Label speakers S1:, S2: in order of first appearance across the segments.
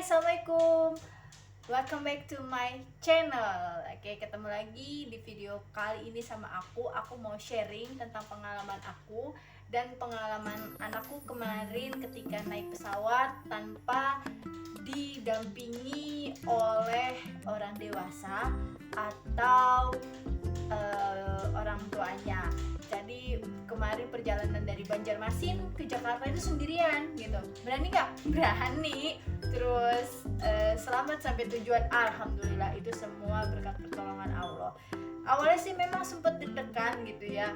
S1: Assalamualaikum. Welcome back to my channel. Oke, ketemu lagi di video kali ini sama aku. Aku mau sharing tentang pengalaman aku dan pengalaman anakku kemarin ketika naik pesawat tanpa didampingi oleh orang dewasa atau orang tuanya. Jadi kemarin perjalanan dari Banjarmasin ke Jakarta itu sendirian gitu. Berani nggak? Berani. Terus selamat sampai tujuan. Alhamdulillah, itu semua berkat pertolongan Allah. Awalnya sih memang sempat deg-degan gitu ya.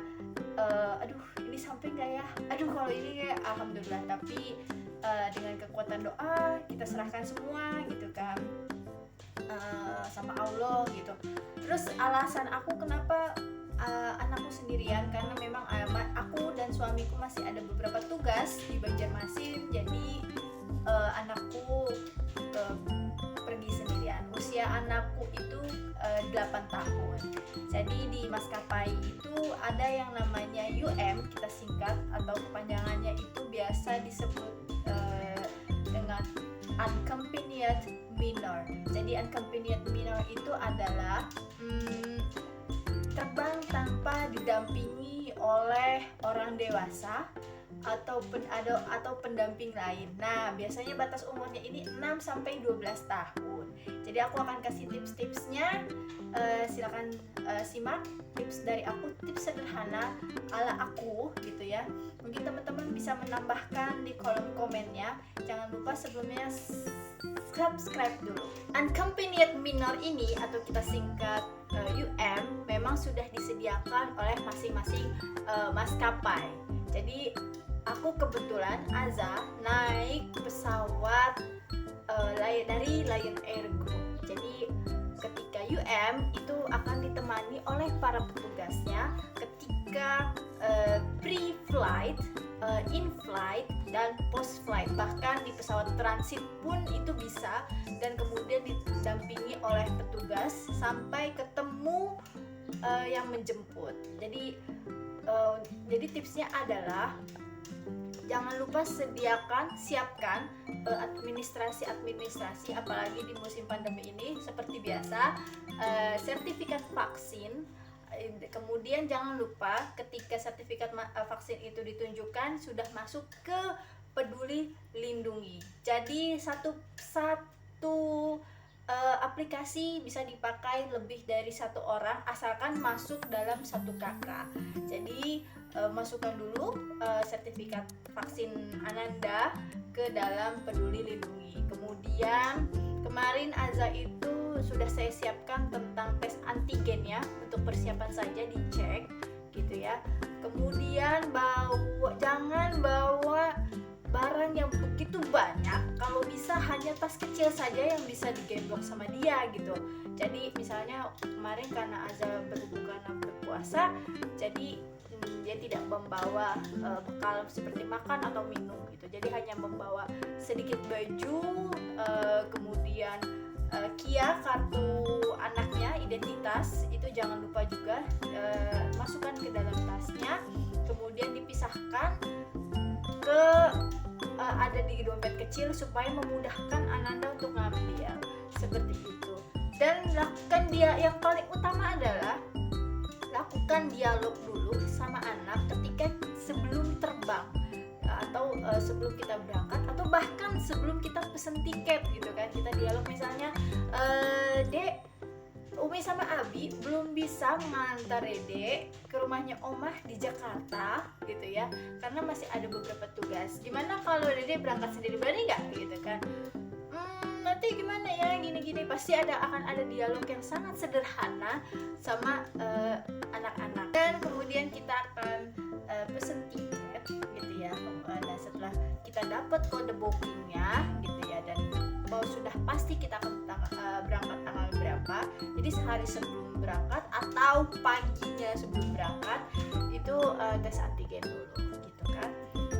S1: Aduh, ini sampai nggak ya? Aduh, kalau ini ya alhamdulillah. Tapi dengan kekuatan doa kita serahkan semua gitu kan. Sama Allah gitu. Terus alasan aku kenapa anakku sendirian, karena memang aku dan suamiku masih ada beberapa tugas di Banjarmasin. Jadi anakku pergi sendirian. Usia anakku itu 8 tahun. Jadi di maskapai itu ada yang namanya UM, kita singkat, atau kepanjangannya itu biasa disebut dengan unaccompanied minor. Jadi unaccompanied minor itu adalah terbang tanpa didampingi oleh orang dewasa atau pendamping lain. Nah, biasanya batas umurnya ini 6 sampai 12 tahun. Jadi aku akan kasih tips-tipsnya. Silakan simak tips dari aku, tips sederhana ala aku gitu ya. Mungkin teman-teman bisa menambahkan di kolom komennya. Jangan lupa sebelumnya subscribe dulu. Unaccompanied minor ini atau kita singkat UM memang sudah disediakan oleh masing-masing maskapai. Jadi aku kebetulan Aza naik pesawat dari Lion Air Group. Jadi ketika UM itu akan ditemani oleh para petugasnya ketika pre-flight, in-flight, dan post-flight. Bahkan di pesawat transit pun itu bisa, dan kemudian didampingi oleh petugas sampai ketemu yang menjemput. Jadi tipsnya adalah jangan lupa siapkan administrasi apalagi di musim pandemi ini seperti biasa, sertifikat vaksin. Kemudian jangan lupa ketika sertifikat vaksin itu ditunjukkan sudah masuk ke Peduli Lindungi. Jadi satu aplikasi bisa dipakai lebih dari satu orang asalkan masuk dalam satu kakak. Jadi masukkan dulu sertifikat vaksin Ananda ke dalam Peduli Lindungi. Kemudian kemarin Aza itu sudah saya siapkan tentang tes antigen ya, untuk persiapan saja dicek gitu ya. Kemudian jangan bawa barang yang begitu banyak. Kalau bisa hanya tas kecil saja yang bisa digendong sama dia gitu. Jadi misalnya kemarin karena Aza berpuasa, jadi dia tidak membawa bekal seperti makan atau minum gitu. Jadi hanya membawa sedikit baju, kemudian KIA, kartu anaknya, identitas, itu jangan lupa juga masukkan ke dalam tasnya. Kemudian dipisahkan ada di dompet kecil supaya memudahkan Ananda untuk ngambil, seperti itu. Dan yang paling utama adalah lakukan dialog dulu sama anak ketika sebelum terbang, atau sebelum kita berangkat, atau bahkan sebelum kita pesen tiket gitu kan. Kita dialog misalnya, Dek, Umi sama Abi belum bisa mengantar Dek ke rumahnya Omah di Jakarta gitu ya, karena masih ada beberapa tugas. Gimana kalau Dede berangkat sendiri, berani nggak gitu kan? Nanti gimana ya, gini-gini. Pasti akan ada dialog yang sangat sederhana sama anak-anak. Dan kemudian kita akan pesen tiket gitu ya. Nah, setelah kita dapat kode bookingnya gitu ya, dan sudah pasti kita akan berangkat tanggal berapa, jadi sehari sebelum berangkat atau paginya sebelum berangkat itu tes antigen dulu gitu kan.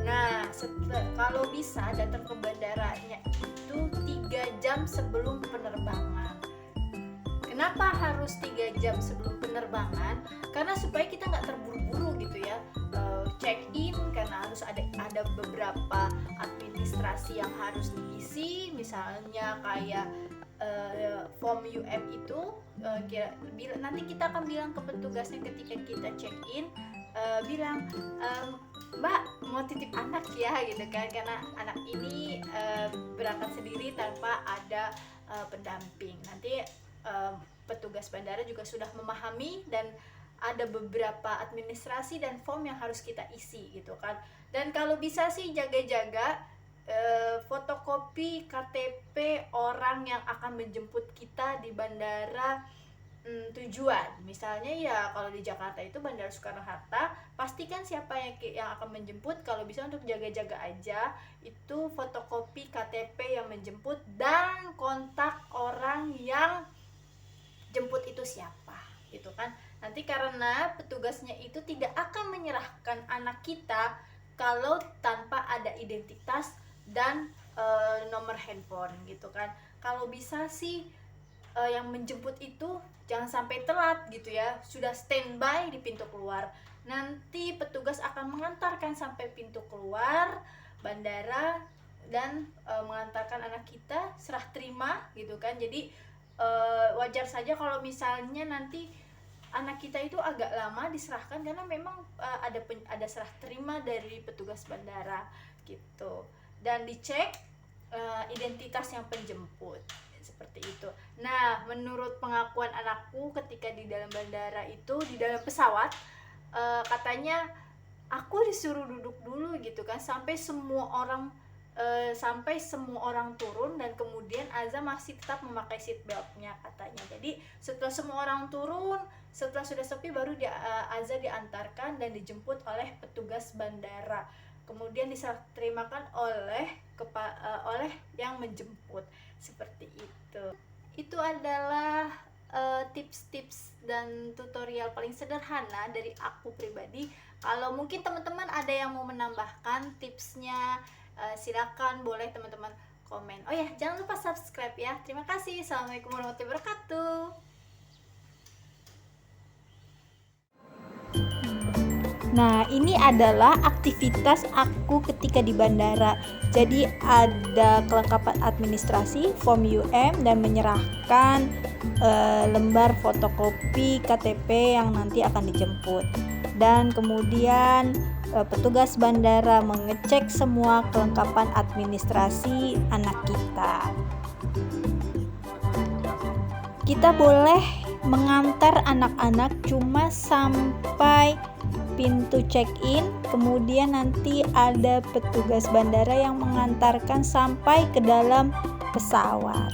S1: Nah, kalau bisa datang ke bandaranya itu 3 jam sebelum penerbangan. Kenapa harus 3 jam sebelum penerbangan? Karena supaya kita nggak terburu-buru gitu ya, check in, karena harus ada beberapa administrasi yang harus diisi administrasi, misalnya kayak form UM itu, nanti kita akan bilang ke petugasnya ketika kita check in, bilang, Mbak mau titip anak ya gitu kan, karena anak ini berangkat sendiri tanpa ada pendamping. Nanti petugas bandara juga sudah memahami dan ada beberapa administrasi dan form yang harus kita isi gitu kan. Dan kalau bisa sih jaga-jaga fotokopi KTP orang yang akan menjemput kita di bandara tujuan. Misalnya ya kalau di Jakarta itu Bandara Soekarno-Hatta, pastikan siapa yang akan menjemput. Kalau bisa untuk jaga-jaga aja itu fotokopi KTP yang menjemput dan kontak orang yang jemput itu siapa gitu kan. Nanti karena petugasnya itu tidak akan menyerahkan anak kita kalau tanpa ada identitas dan nomor handphone gitu kan. Kalau bisa sih yang menjemput itu jangan sampai telat gitu ya, sudah standby di pintu keluar. Nanti petugas akan mengantarkan sampai pintu keluar bandara dan mengantarkan anak kita serah terima gitu kan. Jadi wajar saja kalau misalnya nanti anak kita itu agak lama diserahkan karena memang ada serah terima dari petugas bandara gitu. Dan dicek identitas yang penjemput seperti itu. Nah, menurut pengakuan anakku ketika di dalam bandara itu, di dalam pesawat, katanya aku disuruh duduk dulu gitu kan sampai semua orang turun, dan kemudian Aza masih tetap memakai seat beltnya katanya. Jadi setelah semua orang turun, setelah sudah sepi baru Aza diantarkan dan dijemput oleh petugas bandara. Kemudian diterimakan oleh yang menjemput seperti itu. Itu adalah tips-tips dan tutorial paling sederhana dari aku pribadi. Kalau mungkin teman-teman ada yang mau menambahkan tipsnya, silakan, boleh teman-teman komen. Oh ya, jangan lupa subscribe ya. Terima kasih. Assalamualaikum warahmatullahi wabarakatuh. Nah, ini adalah aktivitas aku ketika di bandara. Jadi ada kelengkapan administrasi, form UM, dan menyerahkan lembar fotokopi KTP yang nanti akan dijemput. Dan kemudian petugas bandara mengecek semua kelengkapan administrasi anak kita. Kita boleh mengantar anak-anak cuma sampai pintu check-in, kemudian nanti ada petugas bandara yang mengantarkan sampai ke dalam pesawat.